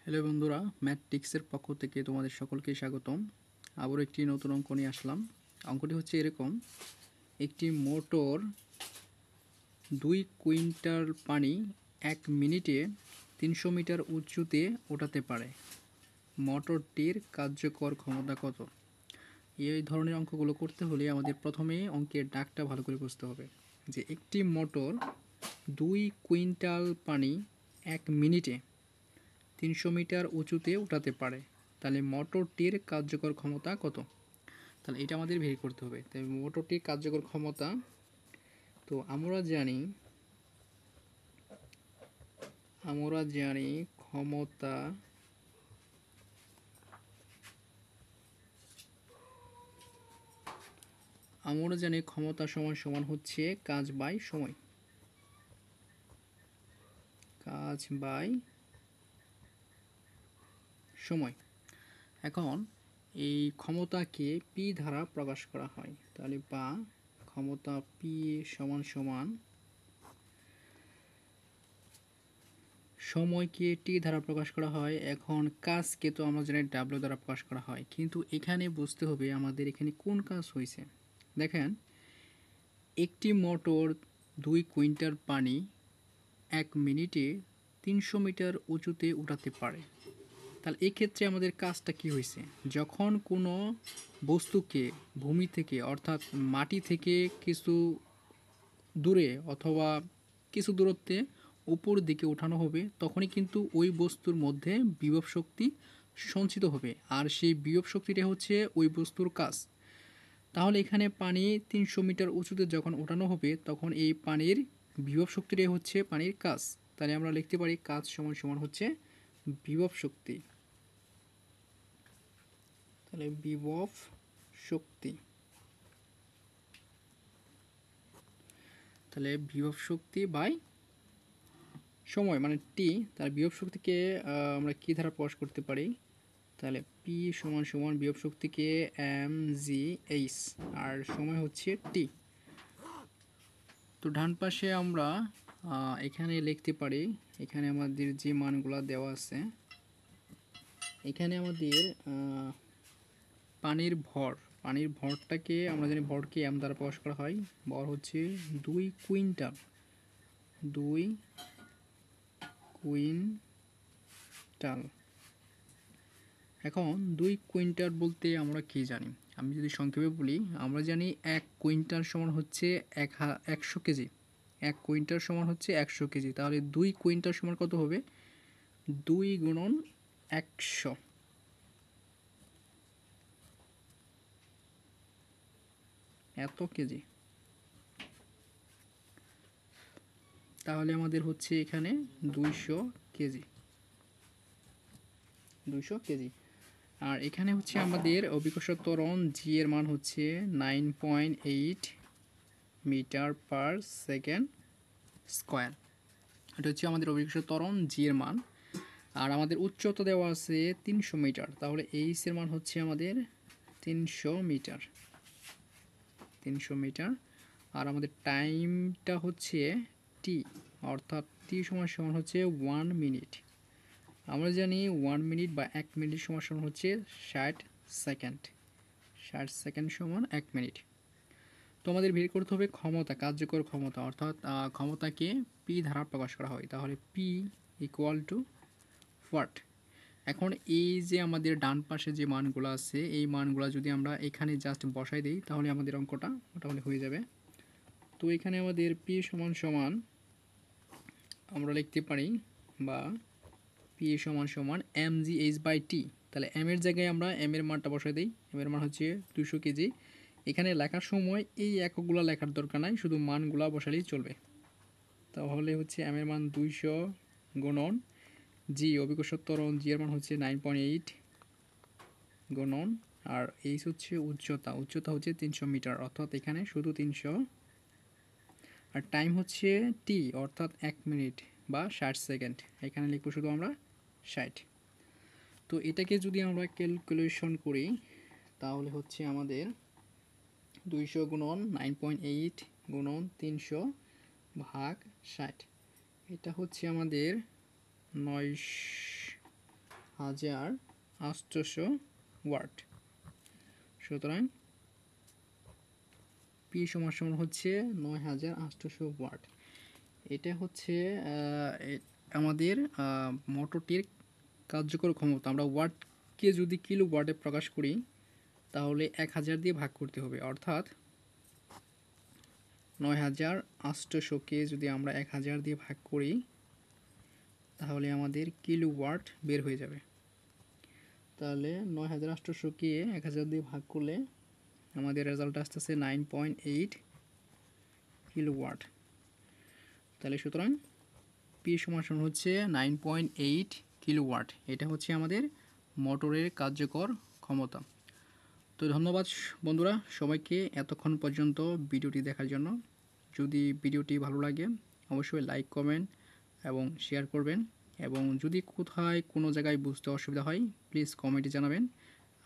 Hello বন্ধুরা, ম্যাথটিক্সের পক্ষ থেকে তোমাদের সকলকে স্বাগতম। আবার একটি নতুন অঙ্ক নিয়ে আসলাম। অঙ্কটি হচ্ছে এরকম: একটি মোটর 2 কুইন্টাল পানি 1 মিনিটে 300 মিটার উঁচুতে ওঠাতে পারে। মোটরটির কার্যকর ক্ষমতা কত? এই ধরনের অঙ্কগুলো করতে হলে আমাদের প্রথমে অঙ্কের দাগটা ভালো করে বুঝতে হবে যে একটি মোটর 2 কুইন্টাল পানি 1 মিনিটে 300 মিটার উঁচুতে উঠাতে পারে, তাহলে মোটরটির কার্যকর ক্ষমতা কত? তাহলে এটা আমাদের বের করতে হবে। তাই মোটরটির কার্যকর ক্ষমতা, তো আমরা জানি ক্ষমতা সমান সমান হচ্ছে কাজ বাই সময়। এখন এই ক্ষমতাকে পি দ্বারা প্রকাশ করা হয়, তাহলে বা ক্ষমতা পি সমান সমান সময়কে টি দ্বারা প্রকাশ করা হয়। এখন কাজকে তো আমরা জানি ডাব্লিউ দ্বারা প্রকাশ করা হয়, কিন্তু এখানে বুঝতে হবে আমাদের এখানে কোন কাজ হয়েছে। দেখেন, একটি মোটর 2 কুইন্টাল পানি 1 মিনিটে 300 মিটার উঁচুতে উঠাতে পারে। তাহলে এই ক্ষেত্রে আমাদের কাজটা কি হয়েছে? যখন কোনো বস্তুকে ভূমি থেকে অর্থাৎ মাটি থেকে কিছু দূরে অথবা কিছু দূরত্বে উপর দিকে ওঠানো হবে, তখনই কিন্তু ওই বস্তুর মধ্যে বিভব শক্তি সঞ্চিত হবে, আর সেই বিভব শক্তিটা হচ্ছে ওই বস্তুর কাজ। তাহলে এখানে পানি 300 মিটার উঁচুতে যখন ওঠানো হবে, তখন এই পানির বিভব শক্তিটাই হচ্ছে পানির কাজ। তাহলে আমরা লিখতে পারি কাজ সমান সমান হচ্ছে বিভব শক্তি। তাহলে বিভব শক্তি, তাহলে বিভব শক্তি বাই সময় মানে টি। তার বিভব শক্তিকে আমরা কি দ্বারা প্রকাশ করতে পারি? তাহলে পি সমান সমান বিভব শক্তিকে এম জি এইচ, আর সময় হচ্ছে টি। তো ডান পাশে আমরা এখানে লিখতে পারি, এখানে আমাদের যে মানগুলো দেওয়া আছে, এখানে আমাদের পানির ভরটাকে আমরা জানি, ভরকে এম দ্বারা প্রকাশ করা হয়। ভর হচ্ছে 2 কুইন্টাল। এখন 2 কুইন্টাল বলতে আমরা কি জানি? আমি যদি সংক্ষেপে বলি, আমরা জানি 1 কুইন্টাল সমান হচ্ছে 100 কেজি। 1 কুইন্টাল সমান হচ্ছে 100 কেজি। তাহলে 2 কুইন্টাল সমান কত হবে? 2 গুণন 100, এত কেজি। তাহলে আমাদের হচ্ছে এখানে 200 কেজি। আর এখানে হচ্ছে আমাদের অভিকর্ষজ ত্বরণ জি এর মান হচ্ছে 9.8 মিটার পার সেকেন্ড স্কোয়ার। এটা হচ্ছে আমাদের অভিকর্ষজ ত্বরণ জি এর মান। আর আমাদের উচ্চতা দেওয়া আছে 300 মিটার, তাহলে এইচ এর মান হচ্ছে আমাদের 300 মিটার। আর আমাদের টাইমটা হচ্ছে টি, অর্থাৎ টি সমান সমান হচ্ছে 1 মিনিট। আমরা জানি 1 মিনিট বা 1 মিনিট সমান সমান হচ্ছে 60 সেকেন্ড। 60 সেকেন্ড সমান 1 মিনিট। তো আমাদের বের করতে হবে ক্ষমতা, কার্যকর ক্ষমতা, অর্থাৎ ক্ষমতাকে পি দ্বারা প্রকাশ করা হয়। তাহলে পি ইকুয়াল টু ওয়াট। এখন এই যে আমাদের ডান পাশে যে মানগুলো আছে, এই মানগুলো যদি আমরা এখানে জাস্ট বসাই দিই, তাহলে আমাদের অঙ্কটা মোটামুটি হয়ে যাবে। তো এখানে আমাদের পি সমান সমান আমরা লিখতে পারি, বা পি সমান সমান M G H by T. তাহলে এম এর জায়গায় আমরা এম এর মানটা বসাই দিই। এম এর মান হচ্ছে 200 কেজি। এখানে লেখার সময় এই এককগুলো লেখার দরকার নাই, শুধু মানগুলো বসালেই চলবে। তাহলে হচ্ছে এম এর মান 200 গুণন জি, অভিকর্ষজ ত্বরণ জি এর মান হচ্ছে 9.8 গুণন, আর এইচ হচ্ছে উচ্চতা হচ্ছে 300 মিটার, অর্থাৎ এখানে শুধু 300। আর টাইম হচ্ছে টি, অর্থাৎ 1 মিনিট বা 60 সেকেন্ড। এখানে লিখবো শুধু আমরা 60। তো এটাকে যদি আমরা ক্যালকুলেশন করি, তাহলে হচ্ছে আমাদের 200 গুণন 9.8 গুণন 300 ভাগ 60, এটা হচ্ছে আমাদের 9800 ওয়াট। সুতরাং P সমান সমান হচ্ছে 9800 ওয়াট। এটা হচ্ছে আমাদের মোটরটির কার্যকর ক্ষমতা। আমরা ওয়াটকে যদি কিলো ওয়াটে প্রকাশ করি তাহলে 1000 দিয়ে ভাগ করতে হবে, অর্থাৎ 9800কে যদি আমরা 1000 দিয়ে ভাগ করি তাহলে আমাদের কিলো ওয়াট বের হয়ে যাবে। তাহলে 9800কে 1000 দিয়ে ভাগ করলে আমাদের রেজাল্ট আসতেছে 9.8 কিলো ওয়াট। তাহলে সুতরাং পি সমান সমান হচ্ছে 9.8 কিলো ওয়াট। এটা হচ্ছে আমাদের মোটরের কার্যকর ক্ষমতা। তো ধন্যবাদ বন্ধুরা সবাইকে এতক্ষণ পর্যন্ত ভিডিওটি দেখার জন্য। যদি ভিডিওটি ভালো লাগে অবশ্যই লাইক, কমেন্ট এবং শেয়ার করবেন, এবং যদি কোথায় কোনো জায়গায় বুঝতে অসুবিধা হয় প্লিজ কমেন্টে জানাবেন।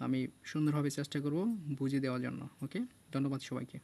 আমি সুন্দরভাবে চেষ্টা করব বুঝিয়ে দেওয়ার জন্য। ওকে, ধন্যবাদ সবাইকে।